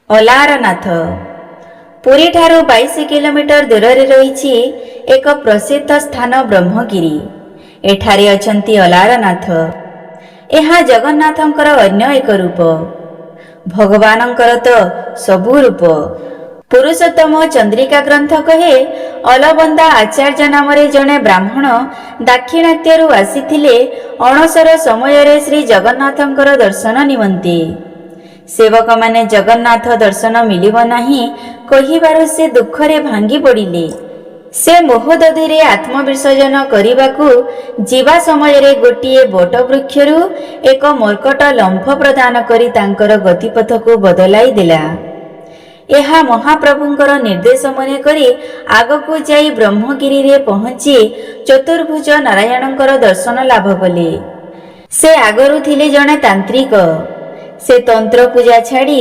ଅଲାରନାଥ ପୁରୀ ଠାରୁ 22 କିଲୋମିଟର ଦୂରରେ ରହିଛି ଏକ ପ୍ରସିଦ୍ଧ ସ୍ଥାନ ବ୍ରହ୍ମଗିରି। ଏଠାରେ ଅଛନ୍ତି ଅଲାରନାଥ। ଏହା ଜଗନ୍ନାଥଙ୍କର ଅନ୍ୟ ଏକ ରୂପ। ଭଗବାନଙ୍କର ତ ସବୁ ରୂପ। ପୁରୁଷୋତ୍ତମ ଚନ୍ଦ୍ରିକା ଗ୍ରନ୍ଥ କହେ, ଅଲବନ୍ଦା ଆଚାର୍ଯ୍ୟ ନାମରେ ଜଣେ ବ୍ରାହ୍ମଣ ଦାକ୍ଷିଣାତ୍ୟରୁ ଆସିଥିଲେ ଅଣସର ସମୟରେ ଶ୍ରୀ ଜଗନ୍ନାଥଙ୍କର ଦର୍ଶନ ନିମନ୍ତେ। ସେବକମାନେ ଜଗନ୍ନାଥ ଦର୍ଶନ ମିଳିବ ନାହିଁ କହିବାରୁ ସେ ଦୁଃଖରେ ଭାଙ୍ଗି ପଡ଼ିଲେ। ସେ ମୋହଦଧିରେ ଆତ୍ମବିସର୍ଜନ କରିବାକୁ ଯିବା ସମୟରେ ଗୋଟିଏ ବଟବୃକ୍ଷରୁ ଏକ ମର୍କଟ ଲମ୍ଫ ପ୍ରଦାନ କରି ତାଙ୍କର ଗତିପଥକୁ ବଦଳାଇ ଦେଲା। ଏହା ମହାପ୍ରଭୁଙ୍କର ନିର୍ଦ୍ଦେଶ ମନେକରି ଆଗକୁ ଯାଇ ବ୍ରହ୍ମଗିରିରେ ପହଞ୍ଚି ଚତୁର୍ଭୁଜ ନାରାୟଣଙ୍କର ଦର୍ଶନ ଲାଭ କଲେ। ସେ ଆଗରୁ ଥିଲେ ଜଣେ ତାନ୍ତ୍ରିକ। ସେ ତନ୍ତ୍ର ପୂଜା ଛାଡ଼ି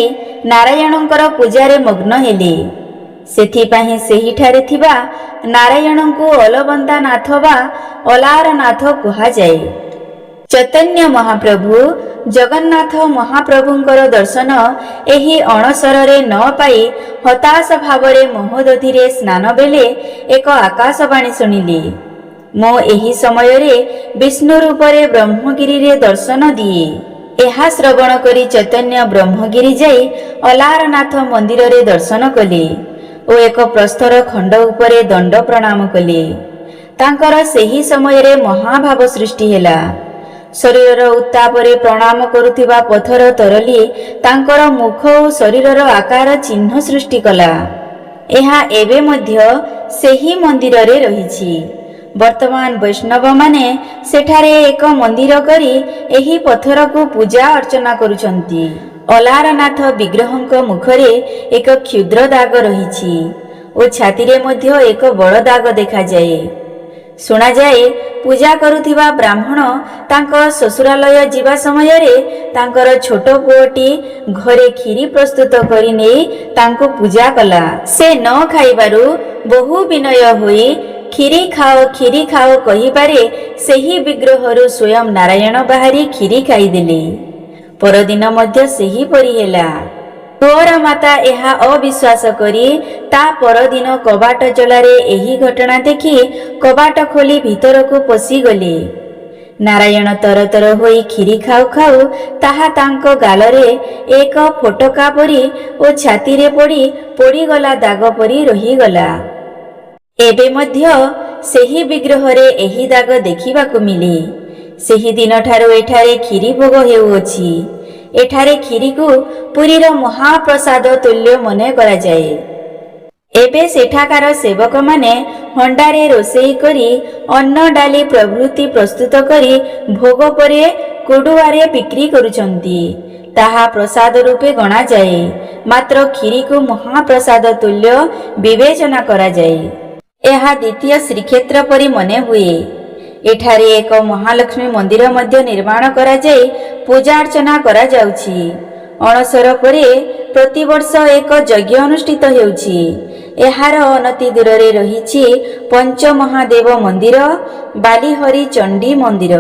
ନାରାୟଣଙ୍କର ପୂଜାରେ ମଗ୍ନ ହେଲେ। ସେଥିପାଇଁ ସେହିଠାରେ ଥିବା ନାରାୟଣଙ୍କୁ ଅଲବନ୍ଦା ନାଥ ବା ଅଲାରନାଥ କୁହାଯାଏ। ଚୈତନ୍ୟ ମହାପ୍ରଭୁ ଜଗନ୍ନାଥ ମହାପ୍ରଭୁଙ୍କର ଦର୍ଶନ ଏହି ଅଣସରରେ ନ ପାଇ ହତାଶ ଭାବରେ ମୋହଦଧିରେ ସ୍ନାନ ବେଳେ ଏକ ଆକାଶବାଣୀ ଶୁଣିଲେ, ମୁଁ ଏହି ସମୟରେ ବିଷ୍ଣୁ ରୂପରେ ବ୍ରହ୍ମଗିରିରେ ଦର୍ଶନ ଦିଏ। ଏହା ଶ୍ରବଣ କରି ଚୈତନ୍ୟ ବ୍ରହ୍ମଗିରି ଯାଇ ଅଲାରନାଥ ମନ୍ଦିରରେ ଦର୍ଶନ କଲେ ଓ ଏକ ପ୍ରସ୍ତର ଖଣ୍ଡ ଉପରେ ଦଣ୍ଡ ପ୍ରଣାମ କଲେ। ତାଙ୍କର ସେହି ସମୟରେ ମହାଭାବ ସୃଷ୍ଟି ହେଲା। ଶରୀରର ଉତ୍ତାପରେ ପ୍ରଣାମ କରୁଥିବା ପଥର ତରଳି ତାଙ୍କର ମୁଖ ଓ ଶରୀରର ଆକାର ଚିହ୍ନ ସୃଷ୍ଟି କଲା। ଏହା ଏବେ ମଧ୍ୟ ସେହି ମନ୍ଦିରରେ ରହିଛି। ବର୍ତ୍ତମାନ ବୈଷ୍ଣବମାନେ ସେଠାରେ ଏକ ମନ୍ଦିର କରି ଏହି ପଥରକୁ ପୂଜା ଅର୍ଚ୍ଚନା କରୁଛନ୍ତି। ଅଲାରନାଥ ବିଗ୍ରହଙ୍କ ମୁଖରେ ଏକ କ୍ଷୁଦ୍ର ଦାଗ ରହିଛି ଓ ଛାତିରେ ମଧ୍ୟ ଏକ ବଡ଼ ଦାଗ ଦେଖାଯାଏ। ଶୁଣାଯାଏ, ପୂଜା କରୁଥିବା ବ୍ରାହ୍ମଣ ତାଙ୍କ ଶ୍ୱଶୁରାଳୟ ଯିବା ସମୟରେ ତାଙ୍କର ଛୋଟ ପୁଅଟି ଘରେ କ୍ଷୀରି ପ୍ରସ୍ତୁତ କରି ନେଇ ତାଙ୍କୁ ପୂଜା କଲା। ସେ ନ ଖାଇବାରୁ ବହୁ ବିନୟ ହୋଇ କ୍ଷୀରି ଖାଅ କହିବାରେ ସେହି ବିଗ୍ରହରୁ ସ୍ୱୟଂ ନାରାୟଣ ବାହାରି କ୍ଷୀରି ଖାଇଦେଲେ। ପରଦିନ ମଧ୍ୟ ସେହିପରି ହେଲା। ପୁଅର ମାତା ଏହା ଅବିଶ୍ୱାସ କରି ତା ପରଦିନ କବାଟ ଜଳାରେ ଏହି ଘଟଣା ଦେଖି କବାଟ ଖୋଲି ଭିତରକୁ ପଶିଗଲେ। ନାରାୟଣ ତରତର ହୋଇ କ୍ଷୀରି ଖାଉ ଖାଉ ତାହା ତାଙ୍କ ଗାଲରେ ଏକ ଫୋଟକା ପରି ଓ ଛାତିରେ ପଡ଼ି ପୋଡ଼ିଗଲା ଦାଗ ପରି ରହିଗଲା। ଏବେ ମଧ୍ୟ ସେହି ବିଗ୍ରହରେ ଏହି ଦାଗ ଦେଖିବାକୁ ମିଳେ। ସେହି ଦିନଠାରୁ ଏଠାରେ କ୍ଷୀରି ଭୋଗ ହେଉଅଛି। ଏଠାରେ କ୍ଷୀରିକୁ ପୁରୀର ମହାପ୍ରସାଦ ତୁଲ୍ୟ ମନେ କରାଯାଏ। ଏବେ ସେଠାକାର ସେବକମାନେ ହଣ୍ଡାରେ ରୋଷେଇ କରି ଅନ୍ନ ଡାଲି ପ୍ରଭୃତି ପ୍ରସ୍ତୁତ କରି ଭୋଗ ପରେ କୁଡୁଆରେ ବିକ୍ରି କରୁଛନ୍ତି। ତାହା ପ୍ରସାଦ ରୂପେ ଗଣାଯାଏ। ମାତ୍ର କ୍ଷୀରିକୁ ମହାପ୍ରସାଦ ତୁଲ୍ୟ ବିବେଚନା କରାଯାଏ। ଏହା ଦ୍ୱିତୀୟ ଶ୍ରୀକ୍ଷେତ୍ର ପରି ମନେ ହୁଏ। ଏଠାରେ ଏକ ମହାଲକ୍ଷ୍ମୀ ମନ୍ଦିର ମଧ୍ୟ ନିର୍ମାଣ କରାଯାଇ ପୂଜା ଅର୍ଚ୍ଚନା କରାଯାଉଛି। ଅଣସର ପରେ ପ୍ରତିବର୍ଷ ଏକ ଯଜ୍ଞ ଅନୁଷ୍ଠିତ ହେଉଛି। ଏହାର ଅନତି ଦୂରରେ ରହିଛି ପଞ୍ଚମହାଦେବ ମନ୍ଦିର, ବାଲିହରି ଚଣ୍ଡୀ ମନ୍ଦିର।